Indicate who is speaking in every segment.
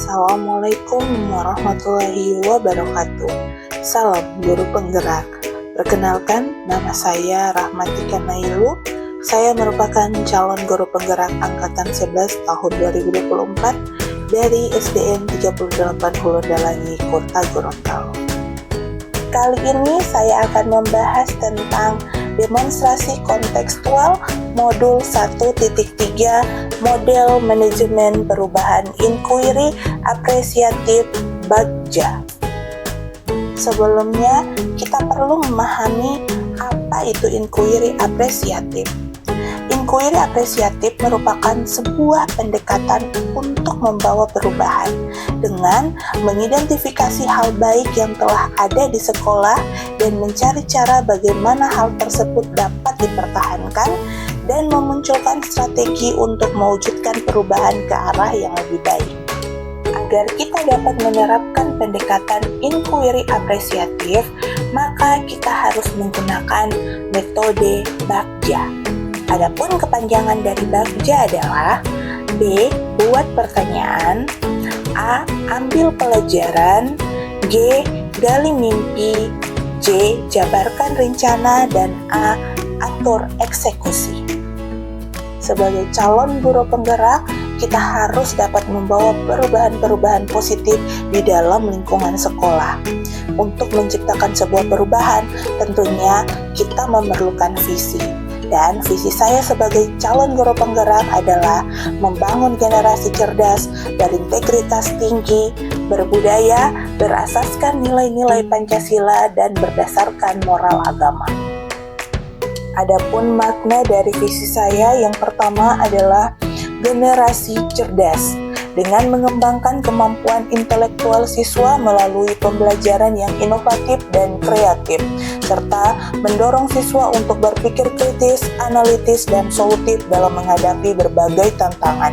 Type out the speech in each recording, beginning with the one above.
Speaker 1: Assalamualaikum warahmatullahi wabarakatuh. Salam guru penggerak. Perkenalkan, nama saya Rahmatika Nailu. Saya merupakan calon guru penggerak angkatan 11 tahun 2024 dari SDN 38 Huludalangi, Kota Gorontalo. Kali ini saya akan membahas tentang demonstrasi kontekstual modul 1.3 model manajemen perubahan inquiry apresiatif Bagja. Sebelumnya, kita perlu memahami apa itu inquiry apresiatif. Inquiry apresiatif merupakan sebuah pendekatan untuk membawa perubahan dengan mengidentifikasi hal baik yang telah ada di sekolah dan mencari cara bagaimana hal tersebut dapat dipertahankan dan memunculkan strategi untuk mewujudkan perubahan ke arah yang lebih baik. Agar kita dapat menerapkan pendekatan inquiry apresiatif, maka kita harus menggunakan metode Bagja. Adapun kepanjangan dari Bagja adalah B. Buat pertanyaan, A. Ambil pelajaran, G. Gali mimpi, J. Jabarkan rencana, dan A. Atur eksekusi. Sebagai calon guru penggerak, kita harus dapat membawa perubahan-perubahan positif di dalam lingkungan sekolah. Untuk menciptakan sebuah perubahan, tentunya kita memerlukan visi. Dan visi saya sebagai calon guru penggerak adalah membangun generasi cerdas, berintegritas tinggi, berbudaya, berasaskan nilai-nilai Pancasila, dan berdasarkan moral agama. Adapun makna dari visi saya yang pertama adalah generasi cerdas, dengan mengembangkan kemampuan intelektual siswa melalui pembelajaran yang inovatif dan kreatif, serta mendorong siswa untuk berpikir kritis, analitis, dan solutif dalam menghadapi berbagai tantangan.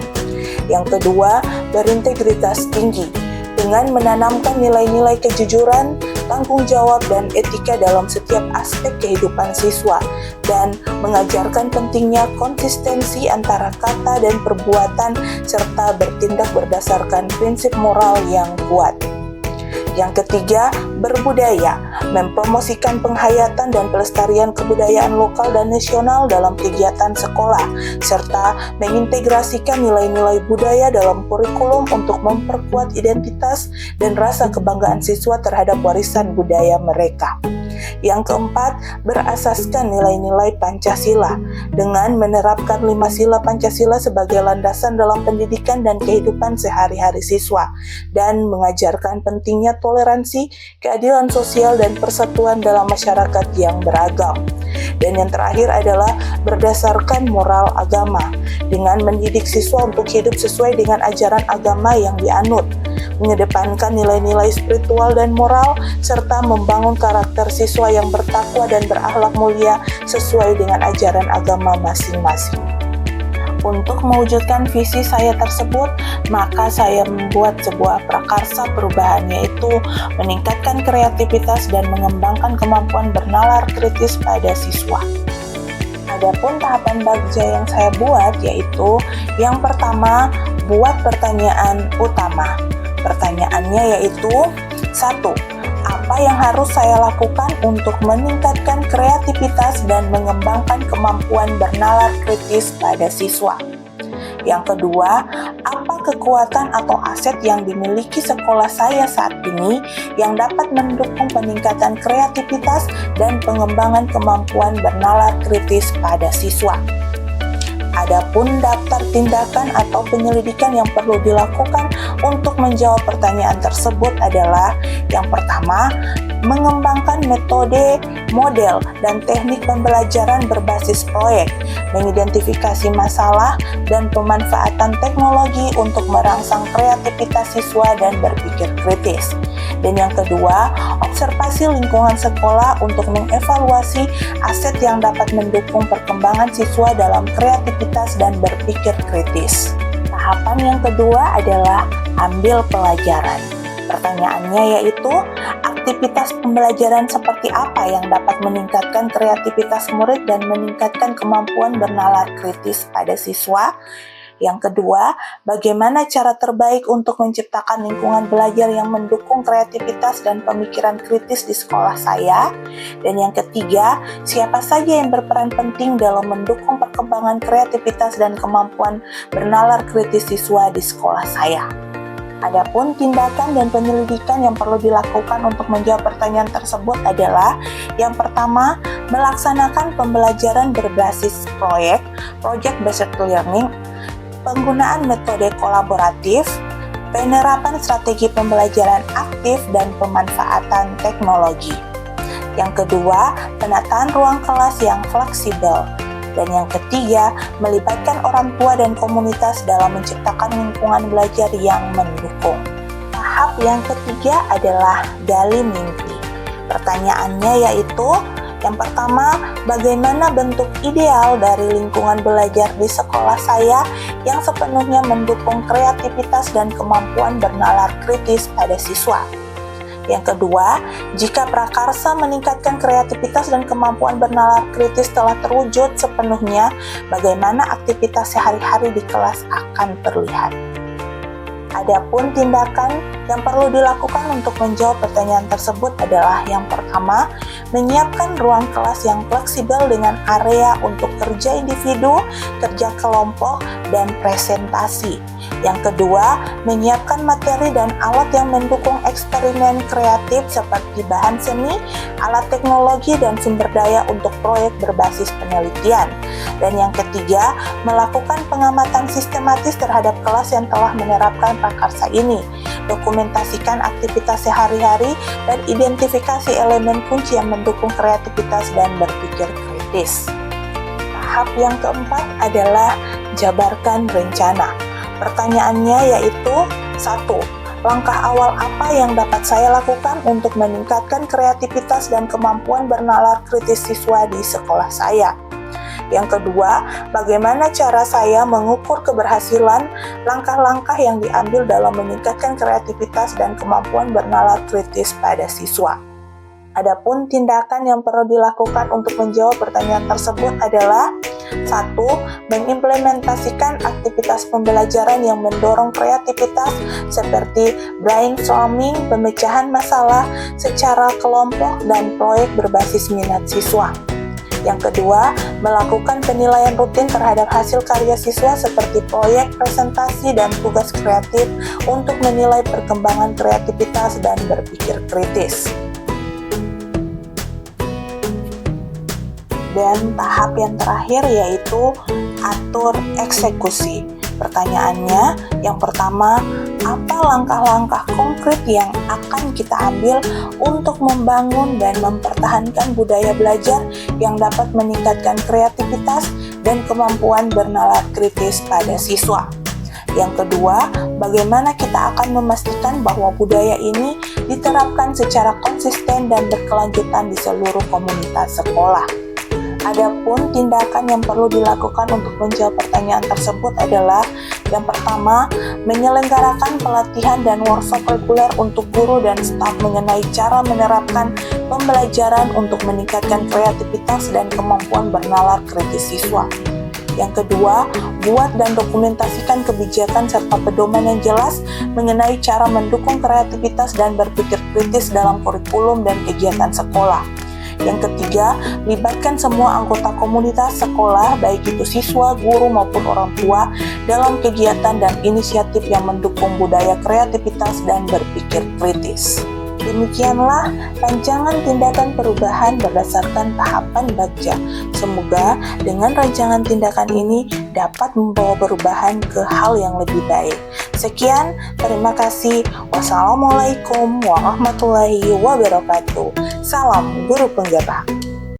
Speaker 1: Yang kedua, berintegritas tinggi, dengan menanamkan nilai-nilai kejujuran, tanggung jawab, dan etika dalam setiap aspek kehidupan siswa, dan mengajarkan pentingnya konsistensi antara kata dan perbuatan, serta bertindak berdasarkan prinsip moral yang kuat. Yang ketiga, berbudaya, mempromosikan penghayatan dan pelestarian kebudayaan lokal dan nasional dalam kegiatan sekolah, serta mengintegrasikan nilai-nilai budaya dalam kurikulum untuk memperkuat identitas dan rasa kebanggaan siswa terhadap warisan budaya mereka. Yang keempat, berasaskan nilai-nilai Pancasila dengan menerapkan 5 sila Pancasila sebagai landasan dalam pendidikan dan kehidupan sehari-hari siswa, dan mengajarkan pentingnya toleransi, keadilan sosial, dan persatuan dalam masyarakat yang beragam. Dan yang terakhir adalah berdasarkan moral agama, dengan mendidik siswa untuk hidup sesuai dengan ajaran agama yang dianut, mengedepankan nilai-nilai spiritual dan moral, serta membangun karakter siswa yang bertakwa dan berakhlak mulia sesuai dengan ajaran agama masing-masing. Untuk mewujudkan visi saya tersebut, maka saya membuat sebuah prakarsa perubahan, yaitu meningkatkan kreativitas dan mengembangkan kemampuan bernalar kritis pada siswa. Adapun tahapan Bagja yang saya buat yaitu yang pertama, buat pertanyaan utama. Pertanyaannya yaitu 1. Apa yang harus saya lakukan untuk meningkatkan kreativitas dan mengembangkan kemampuan bernalar kritis pada siswa? Yang kedua, apa kekuatan atau aset yang dimiliki sekolah saya saat ini yang dapat mendukung peningkatan kreativitas dan pengembangan kemampuan bernalar kritis pada siswa? Adapun daftar tindakan atau penyelidikan yang perlu dilakukan untuk menjawab pertanyaan tersebut adalah yang pertama, mengembangkan metode, model, dan teknik pembelajaran berbasis proyek, mengidentifikasi masalah, dan pemanfaatan teknologi untuk merangsang kreativitas siswa dan berpikir kritis. Dan yang kedua, observasi lingkungan sekolah untuk mengevaluasi aset yang dapat mendukung perkembangan siswa dalam kreativitas dan berpikir kritis. Tahapan yang kedua adalah ambil pelajaran. Pertanyaannya yaitu, aktivitas pembelajaran seperti apa yang dapat meningkatkan kreativitas murid dan meningkatkan kemampuan bernalar kritis pada siswa? Yang kedua, bagaimana cara terbaik untuk menciptakan lingkungan belajar yang mendukung kreativitas dan pemikiran kritis di sekolah saya? Dan yang ketiga, siapa saja yang berperan penting dalam mendukung perkembangan kreativitas dan kemampuan bernalar kritis siswa di sekolah saya? Adapun tindakan dan penyelidikan yang perlu dilakukan untuk menjawab pertanyaan tersebut adalah yang pertama, melaksanakan pembelajaran berbasis proyek, project based learning, penggunaan metode kolaboratif, penerapan strategi pembelajaran aktif dan pemanfaatan teknologi. Yang kedua, penataan ruang kelas yang fleksibel. Dan yang ketiga, melibatkan orang tua dan komunitas dalam menciptakan lingkungan belajar yang mendukung. Tahap yang ketiga adalah gali mimpi. Pertanyaannya yaitu, yang pertama, bagaimana bentuk ideal dari lingkungan belajar di sekolah saya yang sepenuhnya mendukung kreativitas dan kemampuan bernalar kritis pada siswa? Yang kedua, jika prakarsa meningkatkan kreativitas dan kemampuan bernalar kritis telah terwujud sepenuhnya, bagaimana aktivitas sehari-hari di kelas akan terlihat? Adapun tindakan yang perlu dilakukan untuk menjawab pertanyaan tersebut adalah yang pertama, menyiapkan ruang kelas yang fleksibel dengan area untuk kerja individu, kerja kelompok, dan presentasi. Yang kedua, menyiapkan materi dan alat yang mendukung eksperimen kreatif seperti bahan seni, alat teknologi, dan sumber daya untuk proyek berbasis penelitian. Dan yang ketiga, melakukan pengamatan sistematis terhadap kelas yang telah menerapkan prakarsa ini, dokumentasikan aktivitas sehari-hari, dan identifikasi elemen kunci yang mendukung kreativitas dan berpikir kritis. Tahap yang keempat adalah jabarkan rencana. Pertanyaannya yaitu, 1. Langkah awal apa yang dapat saya lakukan untuk meningkatkan kreativitas dan kemampuan bernalar kritis siswa di sekolah saya? Yang kedua, bagaimana cara saya mengukur keberhasilan langkah-langkah yang diambil dalam meningkatkan kreativitas dan kemampuan bernalar kritis pada siswa? Adapun tindakan yang perlu dilakukan untuk menjawab pertanyaan tersebut adalah 1. Mengimplementasikan aktivitas pembelajaran yang mendorong kreativitas seperti brainstorming, pemecahan masalah secara kelompok, dan proyek berbasis minat siswa. Yang kedua, melakukan penilaian rutin terhadap hasil karya siswa seperti proyek, presentasi, dan tugas kreatif untuk menilai perkembangan kreativitas dan berpikir kritis. Dan tahap yang terakhir yaitu atur eksekusi. Pertanyaannya, yang pertama, apa langkah-langkah konkret yang akan kita ambil untuk membangun dan mempertahankan budaya belajar yang dapat meningkatkan kreativitas dan kemampuan bernalar kritis pada siswa? Yang kedua, bagaimana kita akan memastikan bahwa budaya ini diterapkan secara konsisten dan berkelanjutan di seluruh komunitas sekolah? Adapun tindakan yang perlu dilakukan untuk menjawab pertanyaan tersebut adalah yang pertama, menyelenggarakan pelatihan dan workshop reguler untuk guru dan staf mengenai cara menerapkan pembelajaran untuk meningkatkan kreativitas dan kemampuan bernalar kritis siswa. Yang kedua, buat dan dokumentasikan kebijakan serta pedoman yang jelas mengenai cara mendukung kreativitas dan berpikir kritis dalam kurikulum dan kegiatan sekolah. Yang ketiga, libatkan semua anggota komunitas sekolah, baik itu siswa, guru, maupun orang tua, dalam kegiatan dan inisiatif yang mendukung budaya kreativitas dan berpikir kritis. Demikianlah rancangan tindakan perubahan berdasarkan tahapan Bagja. Semoga dengan rancangan tindakan ini dapat membawa perubahan ke hal yang lebih baik. Sekian, terima kasih. Wassalamualaikum warahmatullahi wabarakatuh. Salam Guru Penggerak.